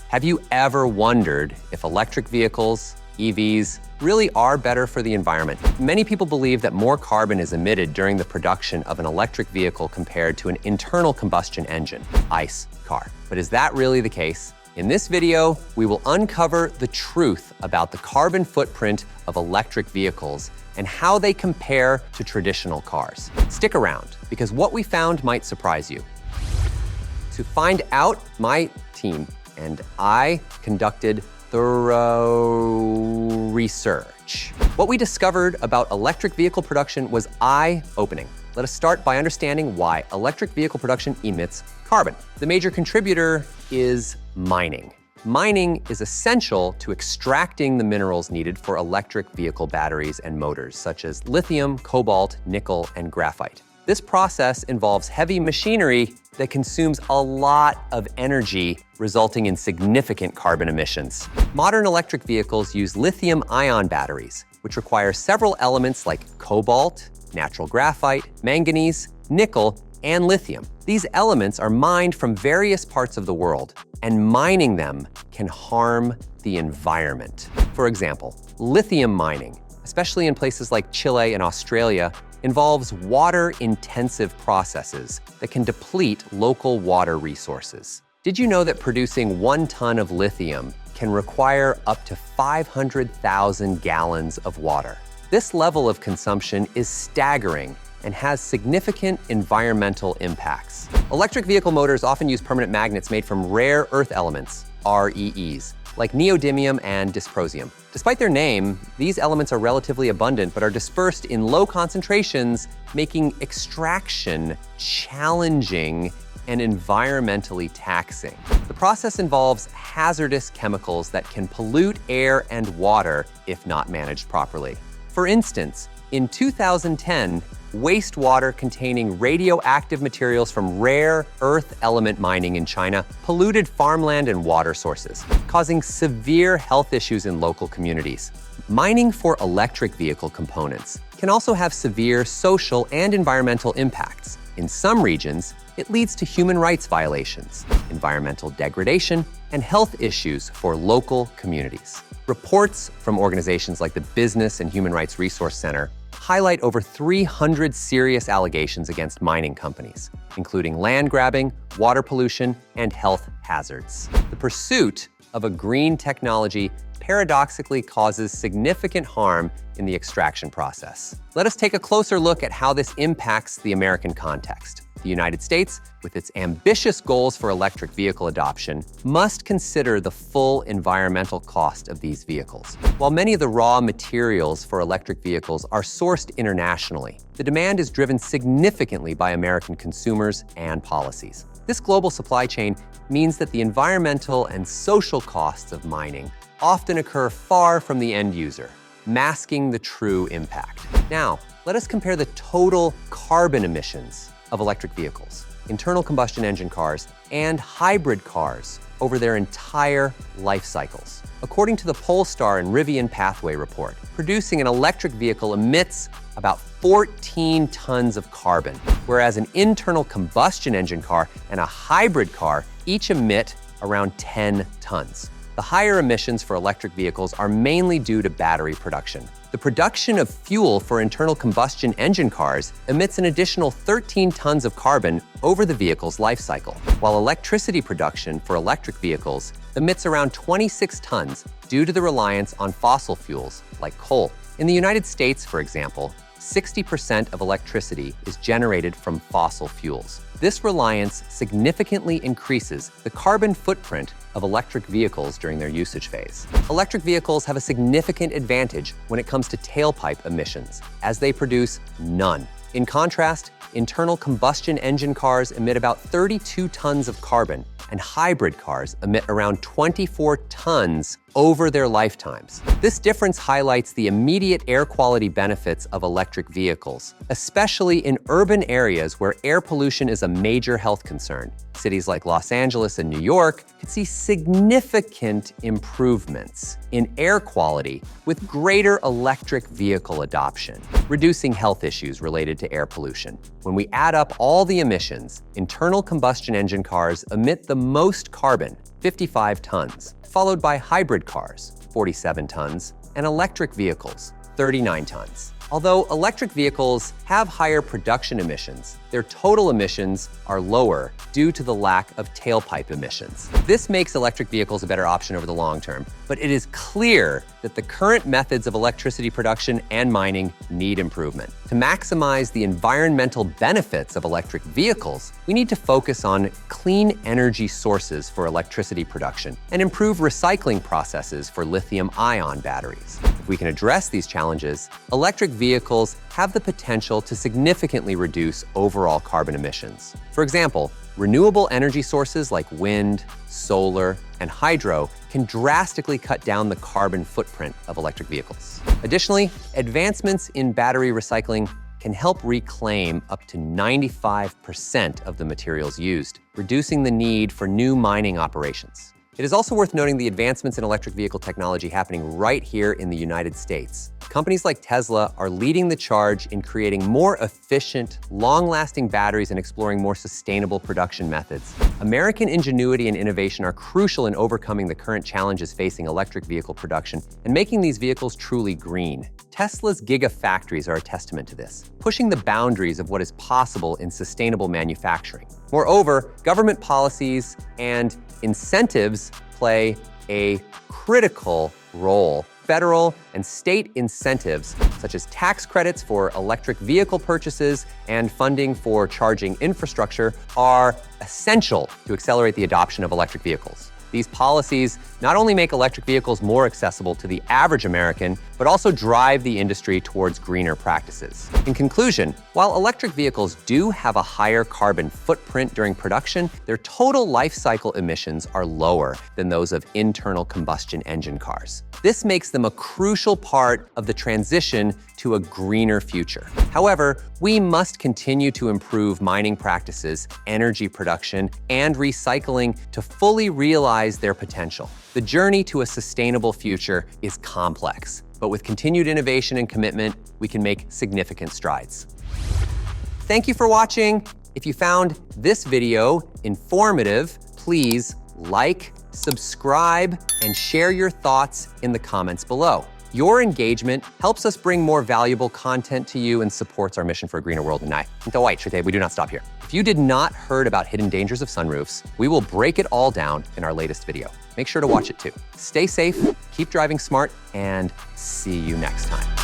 Have you ever wondered if electric vehicles, EVs, really are better for the environment? Many people believe that more carbon is emitted during the production of an electric vehicle compared to an internal combustion engine, ICE car. But is that really the case? In this video, we will uncover the truth about the carbon footprint of electric vehicles and how they compare to traditional cars. Stick around, because what we found might surprise you. To find out, my team and I conducted thorough research. What we discovered about electric vehicle production was eye-opening. Let us start by understanding why electric vehicle production emits carbon. The major contributor is mining. Mining is essential to extracting the minerals needed for electric vehicle batteries and motors, such as lithium, cobalt, nickel, and graphite. This process involves heavy machinery that consumes a lot of energy, resulting in significant carbon emissions. Modern electric vehicles use lithium-ion batteries, which require several elements like cobalt, natural graphite, manganese, nickel, and lithium. These elements are mined from various parts of the world, and mining them can harm the environment. For example, lithium mining, especially in places like Chile and Australia, involves water-intensive processes that can deplete local water resources. Did you know that producing 1 ton of lithium can require up to 500,000 gallons of water? This level of consumption is staggering and has significant environmental impacts. Electric vehicle motors often use permanent magnets made from rare earth elements, REEs, like neodymium and dysprosium. Despite their name, these elements are relatively abundant but are dispersed in low concentrations, making extraction challenging and environmentally taxing. The process involves hazardous chemicals that can pollute air and water if not managed properly. For instance, in 2010, wastewater containing radioactive materials from rare earth element mining in China polluted farmland and water sources, causing severe health issues in local communities. Mining for electric vehicle components can also have severe social and environmental impacts. In some regions, it leads to human rights violations, environmental degradation, and health issues for local communities. Reports from organizations like the Business and Human Rights Resource Center highlight over 300 serious allegations against mining companies, including land grabbing, water pollution, and health hazards. The pursuit of a green technology paradoxically causes significant harm in the extraction process. Let us take a closer look at how this impacts the American context. The United States, with its ambitious goals for electric vehicle adoption, must consider the full environmental cost of these vehicles. While many of the raw materials for electric vehicles are sourced internationally, the demand is driven significantly by American consumers and policies. This global supply chain means that the environmental and social costs of mining often occur far from the end user, masking the true impact. Now, let us compare the total carbon emissions of electric vehicles, internal combustion engine cars, and hybrid cars over their entire life cycles. According to the Polestar and Rivian Pathway report, producing an electric vehicle emits about 14 tons of carbon, whereas an internal combustion engine car and a hybrid car each emit around 10 tons. The higher emissions for electric vehicles are mainly due to battery production. The production of fuel for internal combustion engine cars emits an additional 13 tons of carbon over the vehicle's life cycle, while electricity production for electric vehicles emits around 26 tons due to the reliance on fossil fuels like coal. In the United States, for example, 60% of electricity is generated from fossil fuels. This reliance significantly increases the carbon footprint of electric vehicles during their usage phase. Electric vehicles have a significant advantage when it comes to tailpipe emissions, as they produce none. In contrast, internal combustion engine cars emit about 32 tons of carbon, and hybrid cars emit around 24 tons over their lifetimes. This difference highlights the immediate air quality benefits of electric vehicles, especially in urban areas where air pollution is a major health concern. Cities like Los Angeles and New York could see significant improvements in air quality with greater electric vehicle adoption, reducing health issues related to air pollution. When we add up all the emissions, internal combustion engine cars emit the most carbon, 55 tons, followed by hybrid cars, 47 tons, and electric vehicles, 39 tons. Although electric vehicles have higher production emissions, their total emissions are lower due to the lack of tailpipe emissions. This makes electric vehicles a better option over the long term, but it is clear that the current methods of electricity production and mining need improvement. To maximize the environmental benefits of electric vehicles, we need to focus on clean energy sources for electricity production and improve recycling processes for lithium-ion batteries. If we can address these challenges, electric vehicles have the potential to significantly reduce overall carbon emissions. For example, renewable energy sources like wind, solar, and hydro can drastically cut down the carbon footprint of electric vehicles. Additionally, advancements in battery recycling can help reclaim up to 95% of the materials used, reducing the need for new mining operations. It is also worth noting the advancements in electric vehicle technology happening right here in the United States. Companies like Tesla are leading the charge in creating more efficient, long-lasting batteries and exploring more sustainable production methods. American ingenuity and innovation are crucial in overcoming the current challenges facing electric vehicle production and making these vehicles truly green. Tesla's gigafactories are a testament to this, pushing the boundaries of what is possible in sustainable manufacturing. Moreover, government policies and incentives play a critical role. Federal and state incentives, such as tax credits for electric vehicle purchases and funding for charging infrastructure, are essential to accelerate the adoption of electric vehicles. These policies not only make electric vehicles more accessible to the average American, but also drive the industry towards greener practices. In conclusion, while electric vehicles do have a higher carbon footprint during production, their total life cycle emissions are lower than those of internal combustion engine cars. This makes them a crucial part of the transition to a greener future. However, we must continue to improve mining practices, energy production, and recycling to fully realize their potential. The journey to a sustainable future is complex, but with continued innovation and commitment, we can make significant strides. Thank you for watching. If you found this video informative, please like, subscribe, and share your thoughts in the comments below. Your engagement helps us bring more valuable content to you and supports our mission for a greener world. We do not stop here. If you did not heard about hidden dangers of sunroofs, we will break it all down in our latest video. Make sure to watch it too. Stay safe, keep driving smart, and see you next time.